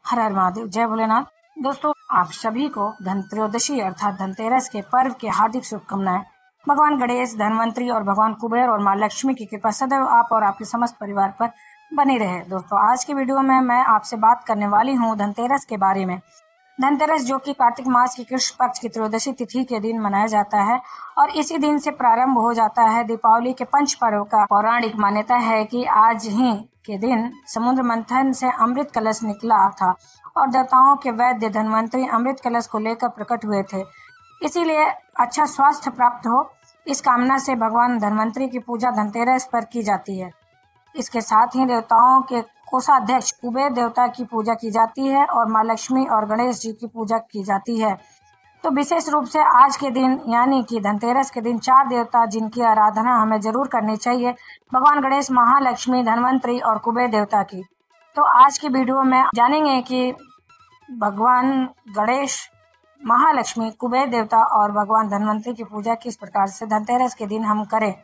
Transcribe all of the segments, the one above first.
हर हर महादेव, जय भोलेनाथ। दोस्तों, आप सभी को धनत्रयोदशी अर्थात धनतेरस के पर्व की हार्दिक शुभकामनाएं। भगवान गणेश, धनवंतरी और भगवान कुबेर और माँ लक्ष्मी की कृपा सदैव आप और आपके समस्त परिवार पर बनी रहे। दोस्तों, आज की वीडियो में मैं आपसे बात करने वाली हूँ धनतेरस के बारे में। धनतेरस जो कि कार्तिक मास की कृष्ण पक्ष की त्रयोदशी तिथि के दिन मनाया जाता है और इसी दिन से प्रारंभ हो जाता है दीपावली के पंच पर्व का। पौराणिक मान्यता है कि आज ही के दिन समुद्र मंथन से अमृत कलश निकला था और देवताओं के वैद्य धनवंतरी अमृत कलश को लेकर प्रकट हुए थे। इसीलिए अच्छा स्वास्थ्य प्राप्त हो, इस कामना से भगवान धनवंतरी की पूजा धनतेरस पर की जाती है। इसके साथ ही देवताओं के कोषाध्यक्ष कुबेर देवता की पूजा की जाती है और माँ लक्ष्मी और गणेश जी की पूजा की जाती है। तो विशेष रूप से आज के दिन यानी कि धनतेरस के दिन 4 देवता जिनकी आराधना हमें जरूर करनी चाहिए, भगवान गणेश, महालक्ष्मी, धनवंतरी और कुबेर देवता की। तो आज की वीडियो में जानेंगे कि भगवान गणेश, महालक्ष्मी, कुबेर देवता और भगवान धनवंतरी की पूजा किस प्रकार से धनतेरस के दिन हम करें।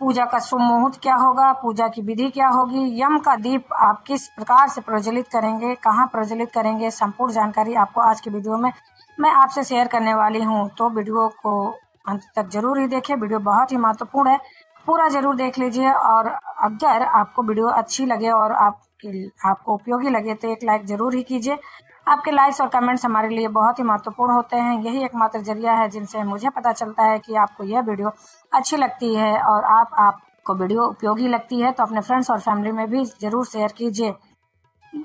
पूजा का शुभ मुहूर्त क्या होगा, पूजा की विधि क्या होगी, यम का दीप आप किस प्रकार से प्रज्वलित करेंगे, कहाँ प्रज्वलित करेंगे, संपूर्ण जानकारी आपको आज की वीडियो में मैं आपसे शेयर करने वाली हूँ। तो वीडियो को अंत तक जरूर ही देखें, वीडियो बहुत ही महत्वपूर्ण है, पूरा जरूर देख लीजिए। और अगर आपको वीडियो अच्छी लगे और आपको उपयोगी लगे तो एक लाइक जरूर ही कीजिए। आपके लाइक्स और कमेंट्स हमारे लिए बहुत ही महत्वपूर्ण होते हैं। यही एकमात्र जरिया है जिनसे मुझे पता चलता है कि आपको यह वीडियो अच्छी लगती है और आपको वीडियो उपयोगी लगती है। तो अपने फ्रेंड्स और फैमिली में भी जरूर शेयर कीजिए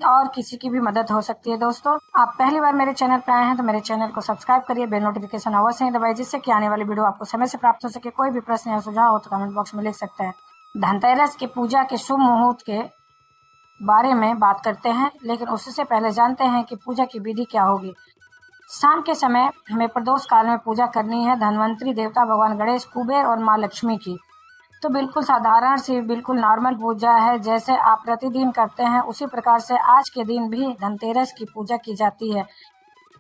और किसी की भी मदद हो सकती है। दोस्तों, आप पहली बार मेरे चैनल पर आए हैं तो मेरे चैनल को सब्सक्राइब करिए, बेल नोटिफिकेशन अवश्य ही दबाइए जिससे कि आने वाली वीडियो आपको समय से प्राप्त हो सके। कोई भी प्रश्न या सुझाव हो तो कमेंट बॉक्स में लिख सकते हैं। धनतेरस की पूजा के शुभ मुहूर्त के बारे में बात करते हैं, लेकिन उससे पहले जानते हैं कि पूजा की विधि क्या होगी। शाम के समय हमें प्रदोष काल में पूजा करनी है धनवंतरी देवता भगवान गणेश, कुबेर और माँ लक्ष्मी की। तो बिल्कुल साधारण सी, बिल्कुल नॉर्मल पूजा है, जैसे आप प्रतिदिन करते हैं उसी प्रकार से आज के दिन भी धनतेरस की पूजा की जाती है।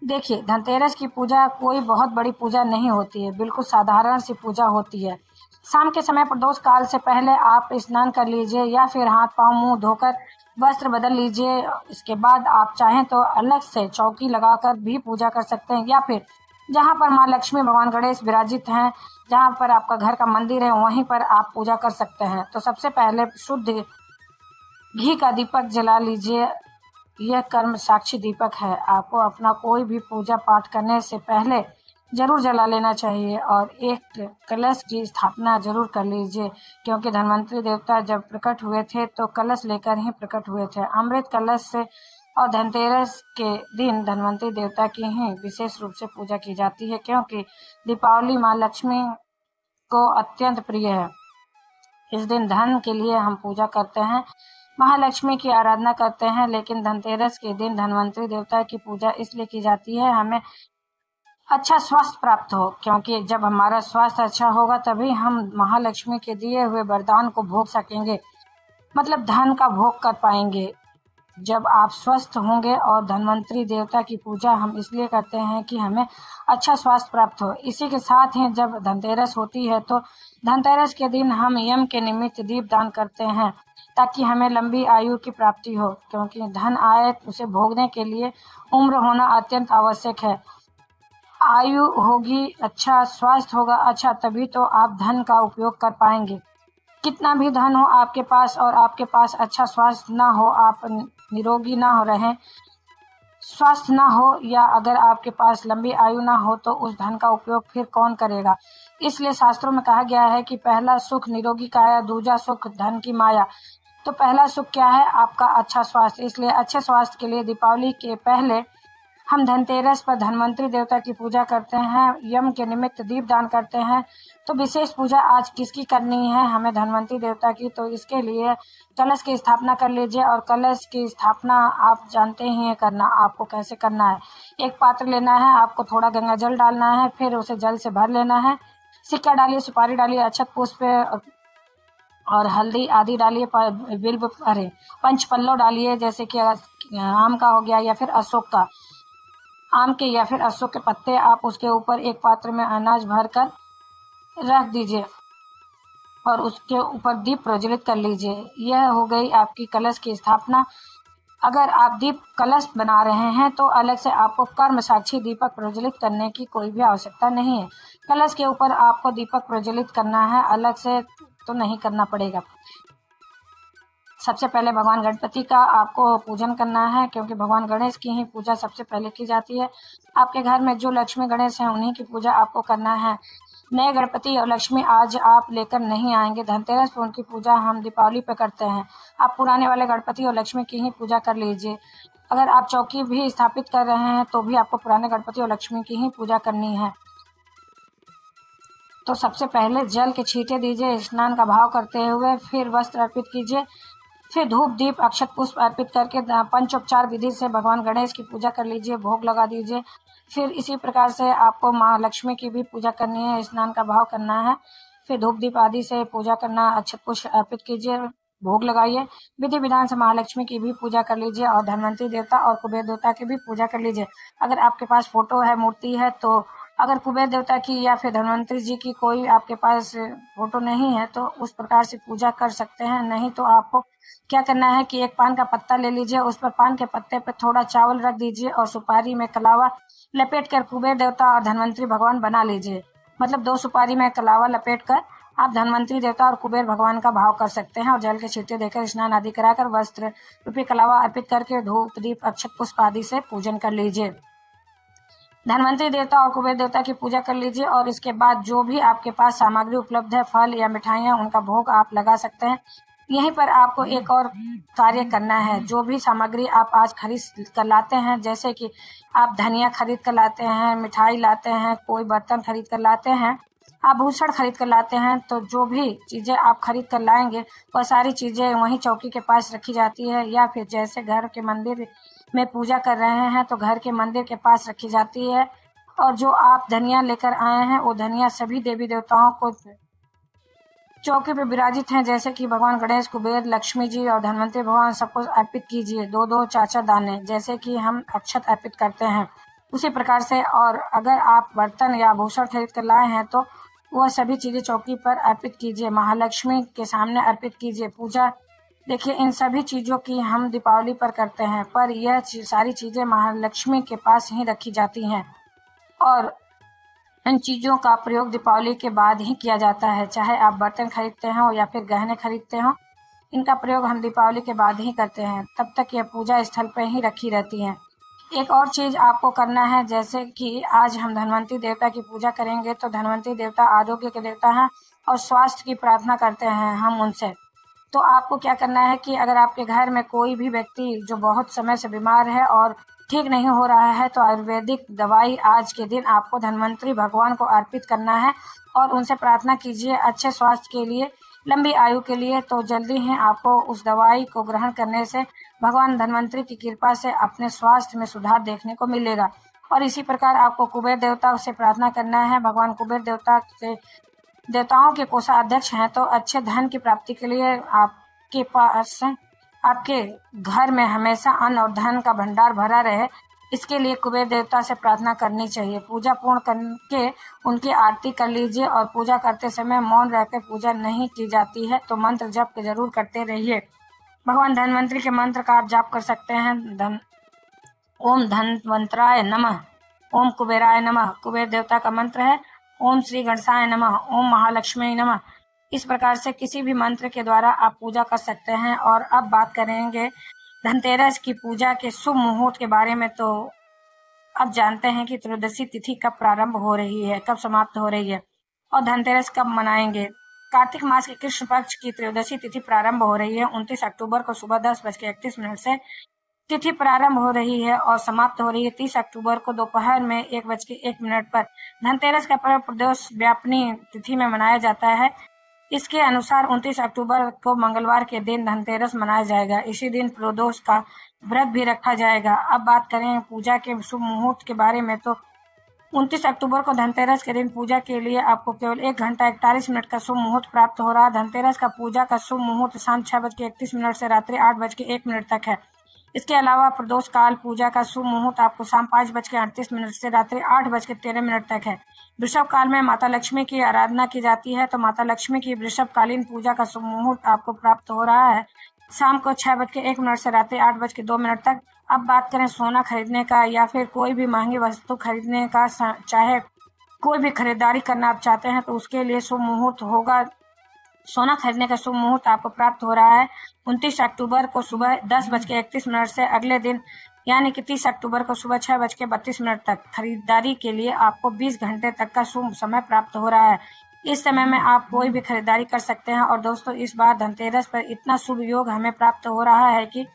देखिए, धनतेरस की पूजा कोई बहुत बड़ी पूजा नहीं होती है, बिल्कुल साधारण सी पूजा होती है। शाम के समय प्रदोष काल से पहले आप स्नान कर लीजिए या फिर हाथ पांव मुंह धोकर वस्त्र बदल लीजिए। इसके बाद आप चाहें तो अलग से चौकी लगाकर भी पूजा कर सकते हैं या फिर जहां पर माँ लक्ष्मी, भगवान गणेश विराजित हैं, जहां पर आपका घर का मंदिर है वहीं पर आप पूजा कर सकते हैं। तो सबसे पहले शुद्ध घी का दीपक जला लीजिए। यह कर्म साक्षी दीपक है, आपको अपना कोई भी पूजा पाठ करने से पहले जरूर जला लेना चाहिए और एक कलश की स्थापना जरूर कर लीजिए, क्योंकि धनवंतरी देवता जब प्रकट हुए थे तो कलश लेकर ही प्रकट हुए थे, अमृत कलश से। और धनतेरस के दिन धनवंतरी देवता की ही विशेष रूप से पूजा की जाती है, क्योंकि दीपावली माँ लक्ष्मी को अत्यंत प्रिय है। इस दिन धन के लिए हम पूजा करते हैं, महालक्ष्मी की आराधना करते हैं, लेकिन धनतेरस के दिन धनवंतरी देवता की पूजा इसलिए की जाती है हमें अच्छा स्वास्थ्य प्राप्त हो, क्योंकि जब हमारा स्वास्थ्य अच्छा होगा तभी हम महालक्ष्मी के दिए हुए वरदान को भोग सकेंगे, मतलब धन का भोग कर पाएंगे जब आप स्वस्थ होंगे। और धनवंतरी देवता की पूजा हम इसलिए करते हैं कि हमें अच्छा स्वास्थ्य प्राप्त हो। इसी के साथ ही जब धनतेरस होती है तो धनतेरस के दिन हम यम के निमित्त दीप दान करते हैं ताकि हमें लंबी आयु की प्राप्ति हो, क्योंकि धन आए उसे भोगने के लिए उम्र होना अत्यंत आवश्यक है। आयु होगी, अच्छा स्वास्थ्य होगा अच्छा, तभी तो आप धन का उपयोग कर पाएंगे। कितना भी धन हो आपके पास और आपके पास अच्छा स्वास्थ्य ना हो, आप निरोगी ना हो रहें, स्वास्थ्य ना हो, या अगर आपके पास लंबी आयु ना हो तो उस धन का उपयोग फिर कौन करेगा। इसलिए शास्त्रों में कहा गया है कि पहला सुख निरोगी काया, दूजा सुख धन की माया। तो पहला सुख क्या है? आपका अच्छा स्वास्थ्य। इसलिए अच्छे स्वास्थ्य के लिए दीपावली के पहले हम धनतेरस पर धनवंतरी देवता की पूजा करते हैं, यम के निमित्त दीप दान करते हैं। तो विशेष पूजा आज किसकी करनी है? हमें धनवंतरी देवता की। तो इसके लिए कलश की स्थापना कर लीजिए और कलश की स्थापना आप जानते ही हैं करना, आपको कैसे करना है। एक पात्र लेना है, आपको थोड़ा गंगा जल डालना है, फिर उसे जल से भर लेना है। सिक्का डालिए, सुपारी डालिए, अक्षत पुष्प और हल्दी आदि डालिए, पंचपल्लव डालिए, जैसे कि आम का हो गया या फिर अशोक का, आम के या फिर अशोक के पत्ते। आप उसके ऊपर एक पात्र में अनाज भरकर रख दीजिए और उसके ऊपर दीप प्रज्वलित कर लीजिए। यह हो गई आपकी कलश की स्थापना। अगर आप दीप कलश बना रहे हैं तो अलग से आपको कर्म साक्षी दीपक प्रज्वलित करने की कोई भी आवश्यकता नहीं है। कलश के ऊपर आपको दीपक प्रज्वलित करना है, अलग से तो नहीं करना पड़ेगा। सबसे पहले भगवान गणपति का आपको पूजन करना है, क्योंकि भगवान गणेश की ही पूजा सबसे पहले की जाती है। आपके घर में जो लक्ष्मी गणेश हैं उन्हीं की पूजा आपको करना है। नए गणपति और लक्ष्मी आज आप लेकर नहीं आएंगे। धनतेरस पर उनकी पूजा हम दीपावली पे करते हैं। आप पुराने वाले गणपति और लक्ष्मी की ही पूजा कर लीजिए। अगर आप चौकी भी स्थापित कर रहे हैं तो भी आपको पुराने गणपति और लक्ष्मी की ही पूजा करनी है। तो सबसे पहले जल के छींटे दीजिए स्नान का भाव करते हुए, फिर वस्त्र अर्पित कीजिए, फिर धूप दीप अक्षत पुष्प अर्पित करके पंचोपचार विधि से भगवान गणेश की पूजा कर लीजिए, भोग लगा दीजिए। फिर इसी प्रकार से आपको माँ लक्ष्मी की भी पूजा करनी है, स्नान का भाव करना है, फिर धूप दीप आदि से पूजा करना, अक्षत पुष्प अर्पित कीजिए, भोग लगाइए। विधि विधान से महालक्ष्मी की भी पूजा कर लीजिए और धनवंतरी देवता और कुबेर देवता की भी पूजा कर लीजिए। अगर आपके पास फोटो है, मूर्ति है, तो अगर कुबेर देवता की या फिर धनवंतरी जी की कोई आपके पास फोटो नहीं है तो उस प्रकार से पूजा कर सकते हैं। नहीं तो आपको क्या करना है कि एक पान का पत्ता ले लीजिए, उस पर पान के पत्ते पर थोड़ा चावल रख दीजिए और सुपारी में कलावा लपेट कर कुबेर देवता और धनवंतरी भगवान बना लीजिए। मतलब 2 सुपारी में कलावा लपेट कर आप धनवंतरी देवता और कुबेर भगवान का भाव कर सकते हैं और जल के छींटे देकर स्नान आदि कराकर वस्त्र रूपी कलावा अर्पित करके धूप दीप अक्षत पुष्प आदि से पूजन कर लीजिए। धनवंतरी देवता और कुबेर देवता की पूजा कर लीजिए और इसके बाद जो भी आपके पास सामग्री उपलब्ध है, फल या मिठाइयाँ, उनका भोग आप लगा सकते हैं। यहीं पर आपको एक और कार्य करना है। जो भी सामग्री आप आज खरीद कर लाते हैं, जैसे कि आप धनिया खरीद कर लाते हैं, मिठाई लाते हैं, कोई बर्तन खरीद कर लाते हैं, आभूषण खरीद कर लाते हैं, तो जो भी चीज़ें आप खरीद कर लाएंगे वह सारी चीज़ें वहीं चौकी के पास रखी जाती है, या फिर जैसे घर के मंदिर में पूजा कर रहे हैं तो घर के मंदिर के पास रखी जाती है। और जो आप धनिया लेकर आए हैं वो धनिया सभी देवी देवताओं को चौकी पे विराजित हैं, जैसे कि भगवान गणेश, कुबेर, लक्ष्मी जी और धनवंतरी भगवान, सबको अर्पित कीजिए 2-2 4-4 दाने, जैसे कि हम अक्षत अर्पित करते हैं उसी प्रकार से। और अगर आप बर्तन या आभूषण खरीद कर लाए हैं तो वह सभी चीज़ें चौकी पर अर्पित कीजिए, महालक्ष्मी के सामने अर्पित कीजिए। पूजा देखिए इन सभी चीज़ों की हम दीपावली पर करते हैं, पर यह सारी चीज़ें महालक्ष्मी के पास ही रखी जाती हैं और इन चीज़ों का प्रयोग दीपावली के बाद ही किया जाता है। चाहे आप बर्तन खरीदते हो या फिर गहने खरीदते हो, इनका प्रयोग हम दीपावली के बाद ही करते हैं। तब तक यह पूजा स्थल पर ही रखी रहती हैं। एक और चीज़ आपको करना है, जैसे कि आज हम धनवंतरी देवता की पूजा करेंगे तो धनवंतरी देवता आरोग्य के देवता हैं और स्वास्थ्य की प्रार्थना करते हैं हम उनसे। तो आपको क्या करना है कि अगर आपके घर में कोई भी व्यक्ति जो बहुत समय से बीमार है और ठीक नहीं हो रहा है तो आयुर्वेदिक दवाई आज के दिन आपको धनवंतरी भगवान को अर्पित करना है और उनसे प्रार्थना कीजिए अच्छे स्वास्थ्य के लिए, लंबी आयु के लिए। तो जल्दी ही आपको उस दवाई को ग्रहण करने से भगवान धनवंतरी की कृपा से अपने स्वास्थ्य में सुधार देखने को मिलेगा। और इसी प्रकार आपको कुबेर देवता से प्रार्थना करना है। भगवान कुबेर देवता से देवताओं के कोषाध्यक्ष हैं, तो अच्छे धन की प्राप्ति के लिए आपके पास आपके घर में हमेशा अन्न और धन का भंडार भरा रहे, इसके लिए कुबेर देवता से प्रार्थना करनी चाहिए। पूजा पूर्ण करके उनकी आरती कर लीजिए और पूजा करते समय मौन रहकर पूजा नहीं की जाती है तो मंत्र जप जरूर करते रहिए। भगवान धनवंतरी के मंत्र का आप जाप कर सकते हैं। ओम धनवंतराय नमः, ओम कुबेराय नमः। कुबेर देवता का मंत्र है ओम श्री गणेशाय नमः, ओम महालक्ष्मी नमः। इस प्रकार से किसी भी मंत्र के द्वारा आप पूजा कर सकते हैं। और अब बात करेंगे धनतेरस की पूजा के शुभ मुहूर्त के बारे में। तो अब जानते हैं कि त्रयोदशी तिथि कब प्रारंभ हो रही है, कब समाप्त हो रही है और धनतेरस कब मनाएंगे। कार्तिक मास के कृष्ण पक्ष की त्रयोदशी तिथि प्रारंभ हो रही है। 29 अक्टूबर को सुबह 10:31 से तिथि प्रारंभ हो रही है और समाप्त हो रही है 30 अक्टूबर को दोपहर में 1:01 पर। धनतेरस का पर्व प्रदोष व्यापनी तिथि में मनाया जाता है। इसके अनुसार 29 अक्टूबर को मंगलवार के दिन धनतेरस मनाया जाएगा। इसी दिन प्रदोष का व्रत भी रखा जाएगा। अब बात करें पूजा के शुभ मुहूर्त के बारे में, तो 29 अक्टूबर को धनतेरस के दिन पूजा के लिए आपको केवल 1 घंटा 41 मिनट का शुभ मुहूर्त प्राप्त हो रहा है। धनतेरस का पूजा का शुभ मुहूर्त शाम 6:31 से रात्रि 8:01 तक है। इसके अलावा प्रदोष काल पूजा का शुभ मुहूर्त आपको शाम 5:38 से रात्रि 8:13 तक है। वृषभ काल में माता लक्ष्मी की आराधना की जाती है, तो माता लक्ष्मी की वृषभकालीन पूजा का शुभ मुहूर्त आपको प्राप्त हो रहा है शाम को 6:01 से रात्रि 8:02 तक। अब बात करें सोना खरीदने का या फिर कोई भी महंगी वस्तु खरीदने का, चाहे कोई भी खरीदारी करना आप चाहते हैं तो उसके लिए शुभ मुहूर्त होगा। सोना खरीदने का शुभ मुहूर्त आपको प्राप्त हो रहा है 29 अक्टूबर को सुबह 10:31 से अगले दिन यानी कि 30 अक्टूबर को सुबह 6:32 तक। खरीदारी के लिए आपको 20 घंटे तक का शुभ समय प्राप्त हो रहा है। इस समय में आप कोई भी खरीदारी कर सकते हैं। और दोस्तों, इस बार धनतेरस पर इतना शुभ योग हमें प्राप्त हो रहा है कि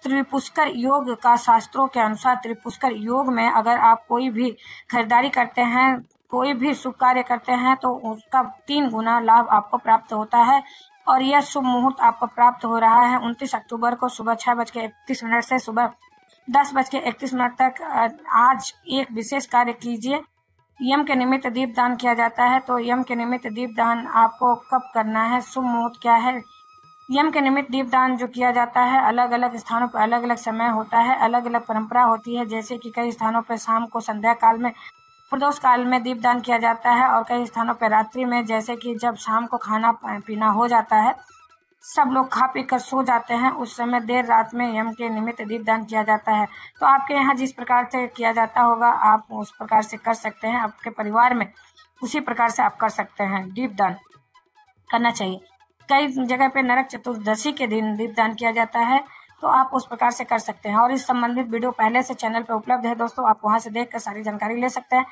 त्रिपुष्कर योग का शास्त्रों के अनुसार त्रिपुष्कर योग में अगर आप कोई भी खरीदारी करते हैं, कोई भी शुभ कार्य करते हैं तो उसका 3 गुना लाभ आपको प्राप्त होता है। और यह शुभ मुहूर्त आपको प्राप्त हो रहा है 29 अक्टूबर को सुबह 6:31 से सुबह 10:31 तक। आज एक विशेष कार्य कीजिए। यम के निमित्त दीपदान किया जाता है। तो यम के निमित्त दीपदान आपको कब करना है, शुभ मुहूर्त क्या है? यम के निमित्त दीपदान जो किया जाता है अलग अलग स्थानों पर अलग अलग समय होता है, अलग अलग परंपरा होती है। जैसे कि कई स्थानों पर शाम को संध्या काल में, प्रदोष काल में दीपदान किया जाता है और कई स्थानों पर रात्रि में, जैसे कि जब शाम को खाना पीना हो जाता है, सब लोग खा पी कर सो जाते हैं, उस समय देर रात में यम के निमित्त दीपदान किया जाता है। तो आपके यहाँ जिस प्रकार से किया जाता होगा आप उस प्रकार से कर सकते हैं। आपके परिवार में उसी प्रकार से आप कर सकते हैं, दीपदान करना चाहिए। कई जगह पे नरक चतुर्दशी के दिन दीपदान किया जाता है, तो आप उस प्रकार से कर सकते हैं। और इस संबंधित वीडियो पहले से चैनल पर उपलब्ध है दोस्तों, आप वहां से देखकर सारी जानकारी ले सकते हैं।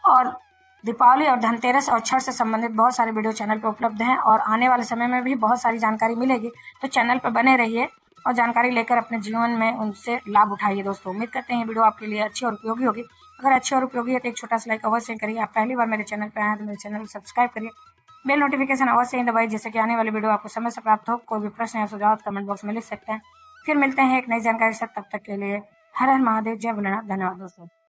और दीपावली और धनतेरस और छठ से संबंधित बहुत सारे वीडियो चैनल पर उपलब्ध हैं और आने वाले समय में भी बहुत सारी जानकारी मिलेगी। तो चैनल पर बने रहिए और जानकारी लेकर अपने जीवन में उनसे लाभ उठाइए। दोस्तों, उम्मीद करते हैं ये वीडियो आपके लिए अच्छी और उपयोगी होगी। अगर अच्छी और उपयोगी है तो एक छोटा सा लाइक अवश्य करिए। आप पहली बार मेरे चैनल पर आए हैं तो मेरे चैनल को सब्सक्राइब करिए, बेल नोटिफिकेशन अवश्य ही दबाइए, जिससे कि आने वाली वीडियो आपको समय से प्राप्त हो। कोई भी प्रश्न या सुझाव कमेंट बॉक्स में लिख सकते हैं। फिर मिलते हैं एक नई जानकारी से, तब तक के लिए हर हर महादेव, जय भोलेनाथ। धन्यवाद दोस्तों।